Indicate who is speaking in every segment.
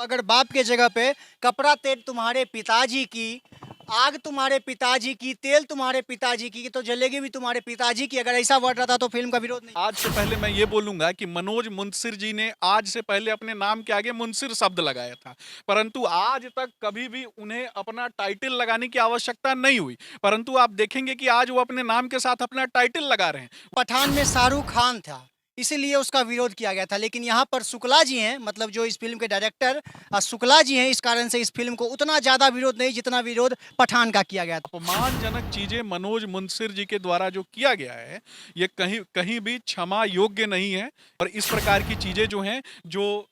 Speaker 1: अगर बाप के जगह पे कपड़ा तेल तुम्हारे पिताजी की, आग तुम्हारे पिताजी की, तेल तुम्हारे पिताजी की, तो जलेगी भी तुम्हारे पिताजी की। अगर ऐसा वर्ड रहता तो फिल्म का विरोध नहीं।
Speaker 2: आज से पहले मैं ये बोलूंगा कि मनोज मुंशिर जी ने आज से पहले अपने नाम के आगे मुंशिर शब्द लगाया था, परंतु आज तक कभी भी उन्हें अपना टाइटल लगाने की आवश्यकता नहीं हुई। परंतु आप देखेंगे कि आज वो अपने नाम के साथ अपना टाइटल लगा रहे हैं।
Speaker 1: पठान में शाहरुख खान था, इसीलिए उसका विरोध किया गया था। लेकिन यहाँ पर शुक्ला जी हैं, मतलब जो इस फिल्म के डायरेक्टर शुक्ला जी हैं, इस कारण से इस फिल्म को उतना ज़्यादा विरोध नहीं जितना विरोध पठान का किया गया था।
Speaker 2: अपमानजनक चीजें मनोज मुंशिर जी के द्वारा जो किया गया है, ये कहीं कहीं भी क्षमा योग्य नहीं है। और इस प्रकार की चीजें जो हैं, जो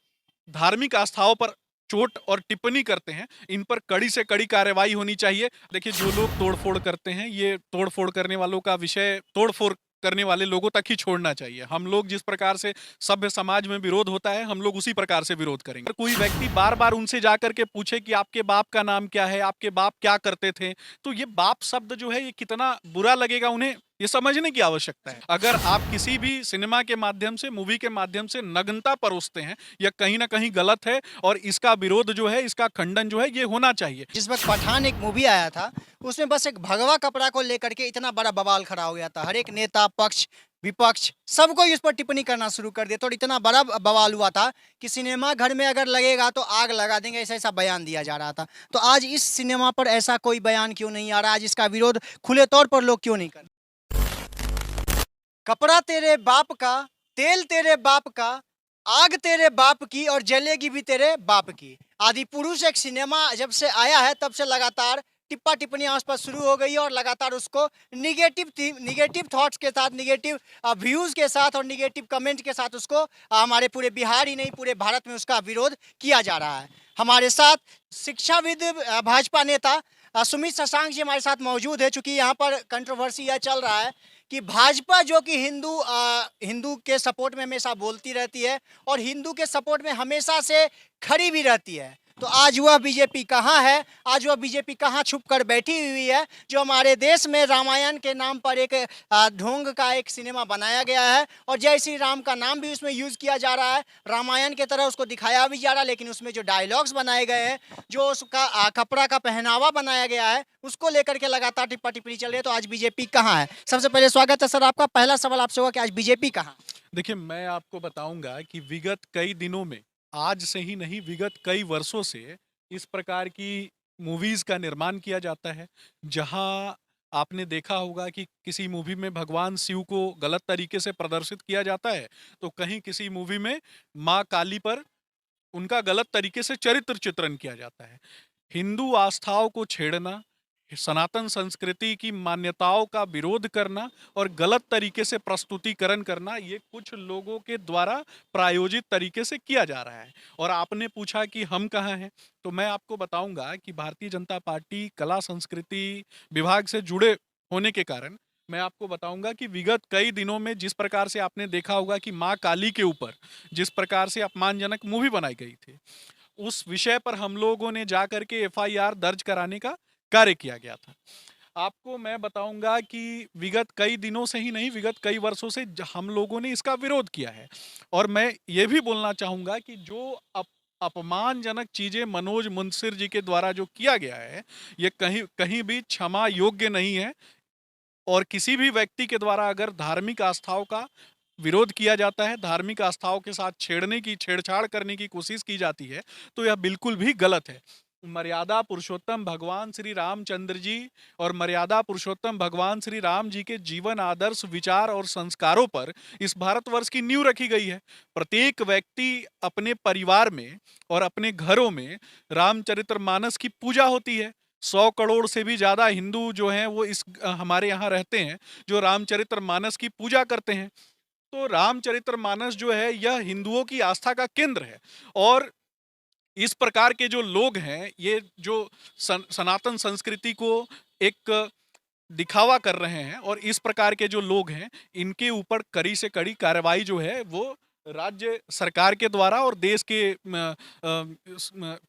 Speaker 2: धार्मिक आस्थाओं पर चोट और टिप्पणी करते हैं, इन पर कड़ी से कड़ी कार्रवाई होनी चाहिए। देखिए, जो लोग तोड़फोड़ करते हैं, ये तोड़फोड़ करने वालों का विषय तोड़फोड़ करने वाले लोगों तक ही छोड़ना चाहिए। हम लोग जिस प्रकार से सभ्य समाज में विरोध होता है, हम लोग उसी प्रकार से विरोध करेंगे। अगर कोई व्यक्ति बार बार उनसे जाकर के पूछे कि आपके बाप का नाम क्या है, आपके बाप क्या करते थे, तो ये बाप शब्द जो है ये कितना बुरा लगेगा उन्हें, ये समझने की आवश्यकता है। अगर आप किसी भी सिनेमा के माध्यम से, मूवी के माध्यम से नग्नता परोसते हैं, यह कहीं ना कहीं गलत है और इसका विरोध जो है, इसका खंडन जो है, ये होना चाहिए।
Speaker 1: जिस वक्त पठान एक मूवी आया था, उसमें बस एक भगवा कपड़ा को लेकर के इतना बड़ा बवाल खड़ा हो गया था। हर एक नेता, पक्ष, विपक्ष, सबको इस पर टिप्पणी करना शुरू कर दिया था और इतना बड़ा बवाल हुआ था कि सिनेमा घर में अगर लगेगा तो आग लगा देंगे, ऐसा ऐसा बयान दिया जा रहा था। तो आज इस सिनेमा पर ऐसा कोई बयान क्यों नहीं आ रहा? आज इसका विरोध खुले तौर पर लोग क्यों नहीं कर? कपड़ा तेरे बाप का, तेल तेरे बाप का, आग तेरे बाप की और जलेगी भी तेरे बाप की। आदि पुरुष एक सिनेमा जब से आया है तब से लगातार टिप्पा टिप्पणियां उस पर शुरू हो गई है और लगातार उसको निगेटिव थॉट्स के साथ, निगेटिव व्यूज के साथ और निगेटिव कमेंट के साथ उसको हमारे पूरे बिहार ही नहीं पूरे भारत में उसका विरोध किया जा रहा है। हमारे साथ शिक्षाविद भाजपा नेता सुमित शशांक जी हमारे साथ मौजूद है। चूंकि यहाँ पर कंट्रोवर्सी यह चल रहा है कि भाजपा जो कि हिंदू के सपोर्ट में हमेशा बोलती रहती है और हिंदू के सपोर्ट में हमेशा से खड़ी भी रहती है, तो आज वह बीजेपी कहाँ है? आज वह बीजेपी कहाँ छुप कर बैठी हुई है? जो हमारे देश में रामायण के नाम पर एक ढोंग का एक सिनेमा बनाया गया है और जय श्री राम का नाम भी उसमें यूज़ किया जा रहा है, रामायण की तरह उसको दिखाया भी जा रहा है, लेकिन उसमें जो डायलॉग्स बनाए गए हैं, जो उसका कपड़ा का पहनावा बनाया गया है, उसको लेकर के लगातार टिप्पा टिप्पणी चल रही है। तो आज बीजेपी कहाँ है? सबसे पहले स्वागत है सर आपका। पहला सवाल आपसे होगा कि आज बीजेपी कहाँ?
Speaker 2: देखिए, मैं आपको बताऊंगा कि विगत कई दिनों में, आज से ही नहीं, विगत कई वर्षों से इस प्रकार की मूवीज का निर्माण किया जाता है, जहां आपने देखा होगा कि किसी मूवी में भगवान शिव को गलत तरीके से प्रदर्शित किया जाता है, तो कहीं किसी मूवी में माँ काली पर उनका गलत तरीके से चरित्र चित्रण किया जाता है। हिंदू आस्थाओं को छेड़ना, सनातन संस्कृति की मान्यताओं का विरोध करना और गलत तरीके से प्रस्तुतिकरण करना, ये कुछ लोगों के द्वारा प्रायोजित तरीके से किया जा रहा है। और आपने पूछा कि हम कहाँ हैं, तो मैं आपको बताऊंगा कि भारतीय जनता पार्टी कला संस्कृति विभाग से जुड़े होने के कारण मैं आपको बताऊंगा कि विगत कई दिनों में जिस प्रकार से आपने देखा होगा कि माँ काली के ऊपर जिस प्रकार से अपमानजनक मूवी बनाई गई थी, उस विषय पर हम लोगों ने जाकर के एफआईआर दर्ज कराने का कार्य किया गया था। आपको मैं बताऊंगा कि विगत कई दिनों से ही नहीं, विगत कई वर्षों से हम लोगों ने इसका विरोध किया है। और मैं ये भी बोलना चाहूंगा कि जो अपमानजनक चीजें मनोज मुंशिर जी के द्वारा जो किया गया है, ये कहीं कहीं भी क्षमा योग्य नहीं है। और किसी भी व्यक्ति के द्वारा अगर धार्मिक आस्थाओं का विरोध किया जाता है, धार्मिक आस्थाओं के साथ छेड़छाड़ करने की कोशिश की जाती है, तो यह बिल्कुल भी गलत है। मर्यादा पुरुषोत्तम भगवान श्री रामचंद्र जी और मर्यादा पुरुषोत्तम भगवान श्री राम जी के जीवन, आदर्श, विचार और संस्कारों पर इस भारतवर्ष की नींव रखी गई है। प्रत्येक व्यक्ति अपने परिवार में और अपने घरों में रामचरितमानस की पूजा होती है। 100 करोड़ से भी ज्यादा हिंदू जो हैं वो इस हमारे यहाँ रहते हैं, जो रामचरितमानस की पूजा करते हैं। तो रामचरितमानस जो है यह हिंदुओं की आस्था का केंद्र है। और इस प्रकार के जो लोग हैं, ये जो सनातन संस्कृति को एक दिखावा कर रहे हैं, और इस प्रकार के जो लोग हैं, इनके ऊपर कड़ी से कड़ी कार्रवाई जो है वो राज्य सरकार के द्वारा और देश के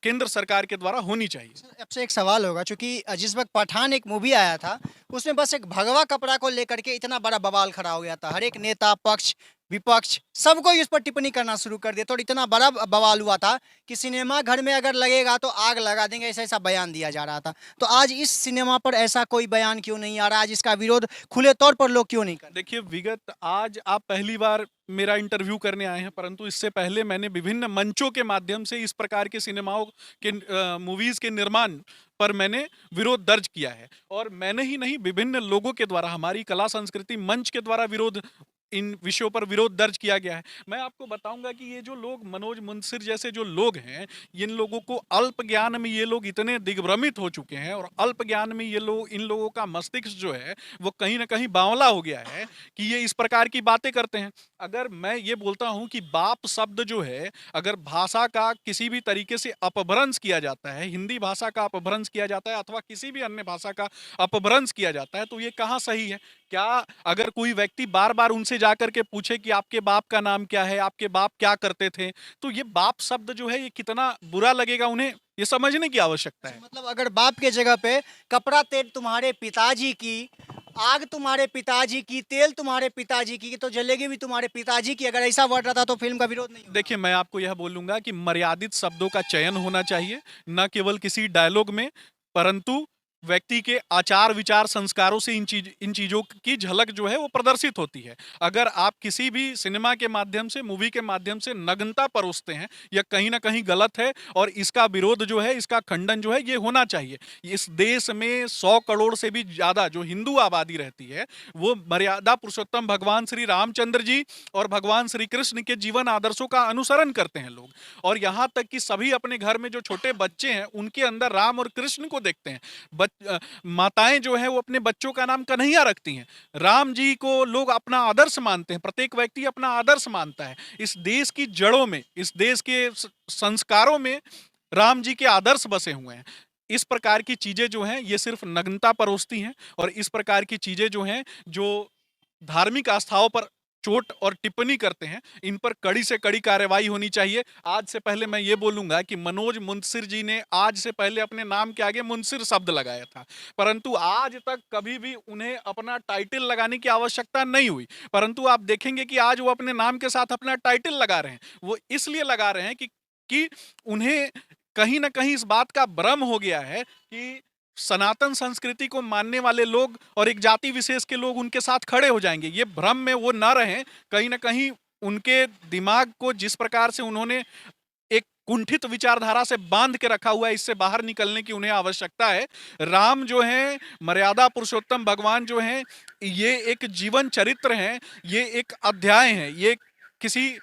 Speaker 2: केंद्र सरकार के द्वारा होनी चाहिए।
Speaker 1: आपसे एक सवाल होगा, चूंकि जिस वक्त पठान एक मूवी आया था, उसमें बस एक भगवा कपड़ा को लेकर के इतना बड़ा बवाल खड़ा हो गया था। हर एक नेता, पक्ष, विपक्ष सबको इस पर टिप्पणी करना शुरू कर दिया। तो इतना बड़ा बवाल हुआ था कि सिनेमा घर में अगर लगेगा तो आग लगा देंगे, ऐसा ऐसा बयान दिया जा रहा था। तो आज इस सिनेमा पर ऐसा कोई बयान क्यों नहीं आ रहा, आज इसका विरोध खुले तौर पर लोग क्यों नहीं कर रहे?
Speaker 2: देखिए विगत आज आप पहली बार मेरा इंटरव्यू करने आए हैं, परंतु इससे पहले मैंने विभिन्न मंचों के माध्यम से इस प्रकार के सिनेमाओं के मूवीज के निर्माण पर मैंने विरोध दर्ज किया है। और मैंने ही नहीं, विभिन्न लोगों के द्वारा, हमारी कला संस्कृति मंच के द्वारा विरोध, इन विषयों पर विरोध दर्ज किया गया है। मैं आपको बताऊंगा कि ये जो लोग, मनोज मुंशिर जैसे जो लोग हैं, इन लोगों को अल्प ज्ञान में ये लोग इतने दिग्भ्रमित हो चुके हैं, और अल्प ज्ञान में ये लोग, इन लोगों का मस्तिष्क जो है वो कहीं ना कहीं बावला हो गया है कि ये इस प्रकार की बातें करते हैं। अगर मैं ये बोलता हूं कि बाप शब्द जो है, अगर भाषा का किसी भी तरीके से अपभ्रंश किया जाता है, हिंदी भाषा का अपभ्रंश किया जाता है अथवा किसी भी अन्य भाषा का अपभ्रंश किया जाता है, तो ये कहाँ सही है? क्या अगर कोई व्यक्ति बार बार उनसे जाकर के पूछे कि आपके बाप का नाम क्या है, आपके बाप क्या करते थे, तो ये बाप शब्द जो है ये कितना बुरा लगेगा उन्हें, ये समझने की आवश्यकता है।
Speaker 1: मतलब अगर बाप के जगह पे कपड़ा तेल तुम्हारे पिताजी की, आग तुम्हारे पिताजी की, तेल तुम्हारे पिताजी की, तो जलेगी भी तुम्हारे पिताजी की, अगर ऐसा वर्ड रहता तो फिल्म का विरोध नहीं होता।
Speaker 2: देखिए मैं आपको यह बोलूंगा कि मर्यादित शब्दों का चयन होना चाहिए, न केवल किसी डायलॉग में, परंतु व्यक्ति के आचार विचार संस्कारों से इन चीजों की झलक जो है वो प्रदर्शित होती है। अगर आप किसी भी सिनेमा के माध्यम से, मूवी के माध्यम से नग्नता परोसते हैं, यह कहीं ना कहीं गलत है, और इसका विरोध जो है, इसका खंडन जो है ये होना चाहिए। इस देश में 100 करोड़ से भी ज्यादा जो हिंदू आबादी रहती है, वो मर्यादा पुरुषोत्तम भगवान श्री रामचंद्र जी और भगवान श्री कृष्ण के जीवन आदर्शों का अनुसरण करते हैं लोग। और यहाँ तक कि सभी अपने घर में जो छोटे बच्चे हैं उनके अंदर राम और कृष्ण को देखते हैं। माताएं जो है वो अपने बच्चों का नाम कन्हैया रखती हैं। राम जी को लोग अपना आदर्श मानते हैं, प्रत्येक व्यक्ति अपना आदर्श मानता है। इस देश की जड़ों में, इस देश के संस्कारों में राम जी के आदर्श बसे हुए हैं। इस प्रकार की चीजें जो हैं ये सिर्फ नग्नता परोसती हैं, और इस प्रकार की चीजें जो हैं, जो धार्मिक आस्थाओं पर चोट और टिप्पणी करते हैं, इन पर कड़ी से कड़ी कार्रवाई होनी चाहिए। आज से पहले मैं ये बोलूंगा कि मनोज मुंशिर जी ने आज से पहले अपने नाम के आगे मुंशिर शब्द लगाया था, परंतु आज तक कभी भी उन्हें अपना टाइटल लगाने की आवश्यकता नहीं हुई। परंतु आप देखेंगे कि आज वो अपने नाम के साथ अपना टाइटल लगा रहे हैं। वो इसलिए लगा रहे हैं कि उन्हें कहीं ना कहीं इस बात का भ्रम हो गया है कि सनातन संस्कृति को मानने वाले लोग और एक जाति विशेष के लोग उनके साथ खड़े हो जाएंगे। ये भ्रम में वो ना रहें। कहीं ना कहीं उनके दिमाग को जिस प्रकार से उन्होंने एक कुंठित विचारधारा से बांध के रखा हुआ है, इससे बाहर निकलने की उन्हें आवश्यकता है। राम जो है, मर्यादा पुरुषोत्तम भगवान जो हैं, ये एक जीवन चरित्र है, ये एक अध्याय है, ये किसी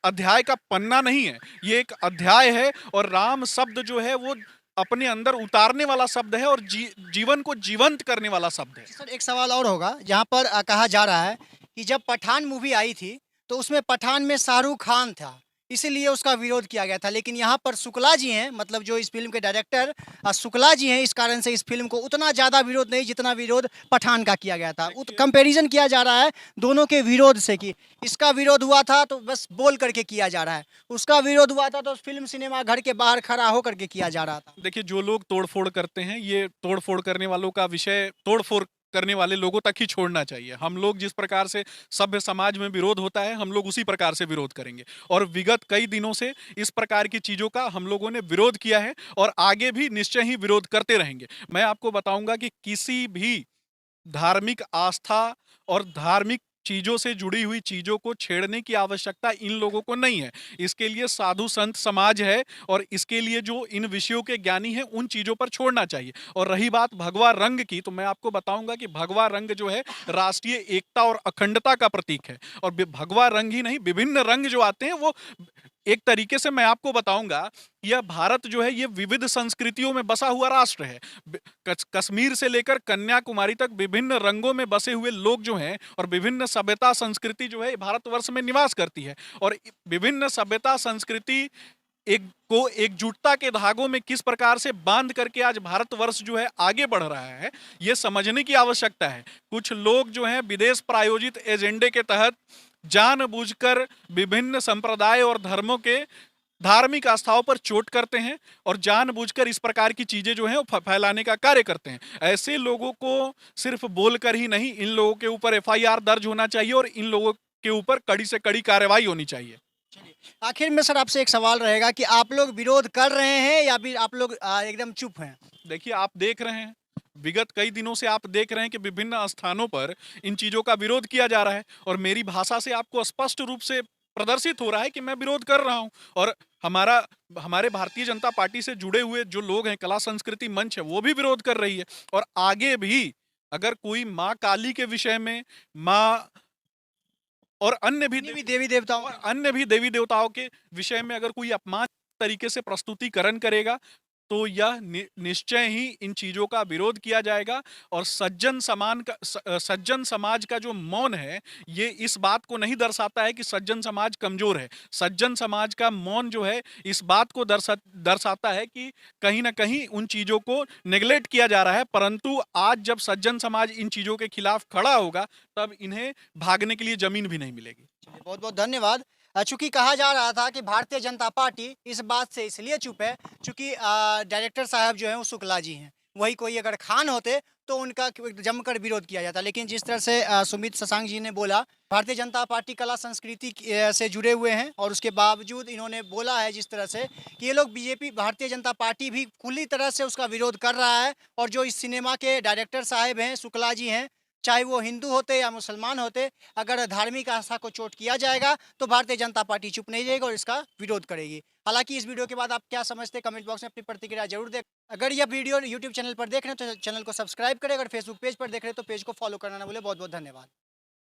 Speaker 2: अध्याय का पन्ना नहीं है, ये एक अध्याय है। और राम शब्द जो है वो अपने अंदर उतारने वाला शब्द है, और जीवन को जीवंत करने वाला शब्द है।
Speaker 1: सर एक सवाल और होगा, जहाँ पर कहा जा रहा है कि जब पठान मूवी आई थी तो उसमें पठान में शाहरुख खान था, इसीलिए उसका विरोध किया गया था। लेकिन यहाँ पर शुक्ला जी हैं, मतलब जो इस फिल्म के डायरेक्टर शुक्ला जी हैं, इस कारण से इस फिल्म को उतना ज़्यादा विरोध नहीं जितना विरोध पठान का किया गया था। कंपैरिजन किया जा रहा है दोनों के विरोध से कि इसका विरोध हुआ था तो बस बोल करके किया जा रहा है, उसका विरोध हुआ था तो फिल्म सिनेमा घर के बाहर खड़ा होकर के किया जा रहा था।
Speaker 2: देखिए जो लोग तोड़फोड़ करते हैं, ये तोड़फोड़ करने वालों का विषय तोड़फोड़ करने वाले लोगों तक ही छोड़ना चाहिए। हम लोग जिस प्रकार से सभ्य समाज में विरोध होता है, हम लोग उसी प्रकार से विरोध करेंगे। और विगत कई दिनों से इस प्रकार की चीजों का हम लोगों ने विरोध किया है, और आगे भी निश्चय ही विरोध करते रहेंगे। मैं आपको बताऊंगा कि किसी भी धार्मिक आस्था और धार्मिक चीजों से जुड़ी हुई चीजों को छेड़ने की आवश्यकता इन लोगों को नहीं है। इसके लिए साधु संत समाज है, और इसके लिए जो इन विषयों के ज्ञानी हैं उन चीजों पर छोड़ना चाहिए। और रही बात भगवा रंग की, तो मैं आपको बताऊंगा कि भगवा रंग जो है राष्ट्रीय एकता और अखंडता का प्रतीक है। और भगवा रंग ही नहीं, विभिन्न रंग जो आते हैं वो एक तरीके से मैं आपको बताऊंगा, यह भारत जो है ये विविध संस्कृतियों में बसा हुआ राष्ट्र है। कश्मीर से लेकर कन्याकुमारी तक विभिन्न रंगों में बसे हुए लोग जो हैं, और विभिन्न सभ्यता संस्कृति जो है भारतवर्ष में निवास करती है। और विभिन्न सभ्यता संस्कृति एकजुटता के धागों में किस प्रकार से बांध करके आज भारतवर्ष जो है आगे बढ़ रहा है, ये समझने की आवश्यकता है। कुछ लोग जो हैं विदेश प्रायोजित एजेंडे के तहत जानबूझकर विभिन्न संप्रदाय और धर्मों के धार्मिक आस्थाओं पर चोट करते हैं, और जानबूझकर इस प्रकार की चीजें जो हैं वो फैलाने का कार्य करते हैं। ऐसे लोगों को सिर्फ बोलकर ही नहीं, इन लोगों के ऊपर एफआईआर दर्ज होना चाहिए, और इन लोगों के ऊपर कड़ी से कड़ी कार्रवाई होनी चाहिए।
Speaker 1: चलिए, आखिर में सर आपसे एक सवाल रहेगा कि आप लोग विरोध कर रहे हैं या फिर आप लोग एकदम चुप हैं?
Speaker 2: देखिए, आप देख रहे हैं, विगत कई दिनों से आप देख रहे हैं कि विभिन्न स्थानों पर इन चीज़ों का विरोध किया जा रहा है और मेरी भाषा से आपको स्पष्ट रूप से प्रदर्शित हो रहा है कि मैं विरोध कर रहा हूँ। और हमारे भारतीय जनता पार्टी से जुड़े हुए जो लोग हैं, कला संस्कृति मंच है, वो भी विरोध कर रही है। और आगे भी अगर कोई माँ काली के विषय में, माँ और अन्य भी
Speaker 1: अन्य भी देवी देवताओं
Speaker 2: और अन्य भी देवी देवताओं के विषय में अगर कोई अपमान तरीके से प्रस्तुतिकरण करेगा, तो यह निश्चय ही इन चीजों का विरोध किया जाएगा। और सज्जन समाज का जो मौन है, ये इस बात को नहीं दर्शाता है कि सज्जन समाज कमजोर है। सज्जन समाज का मौन जो है, इस बात को दर्शाता है कि कहीं ना कहीं उन चीजों को नेग्लेक्ट किया जा रहा है। परंतु आज जब सज्जन समाज इन चीजों के खिलाफ खड़ा होगा, तब इन्हें भागने के लिए जमीन भी नहीं मिलेगी।
Speaker 1: चलिए, बहुत बहुत धन्यवाद। चूंकि कहा जा रहा था कि भारतीय जनता पार्टी इस बात से इसलिए चुप है चूंकि डायरेक्टर साहब जो हैं वो शुक्ला जी हैं, वही कोई अगर खान होते तो उनका जमकर विरोध किया जाता। लेकिन जिस तरह से सुमित शशांक जी ने बोला, भारतीय जनता पार्टी कला संस्कृति से जुड़े हुए हैं और उसके बावजूद इन्होंने बोला है जिस तरह से कि ये लोग बीजेपी भारतीय जनता पार्टी भी पूरी तरह से उसका विरोध कर रहा है। और जो इस सिनेमा के डायरेक्टर साहब हैं, शुक्ला जी हैं, चाहे वो हिंदू होते या मुसलमान होते, अगर धार्मिक आस्था को चोट किया जाएगा तो भारतीय जनता पार्टी चुप नहीं रहेगी और इसका विरोध करेगी। हालांकि इस वीडियो के बाद आप क्या समझते हैं, कमेंट बॉक्स में अपनी प्रतिक्रिया जरूर दें। अगर यह वीडियो यूट्यूब चैनल पर देख रहे हैं तो चैनल को सब्सक्राइब करें, अगर फेसबुक पेज पर देख रहे हैं तो पेज को फॉलो करना ना भूलें। बहुत बहुत धन्यवाद।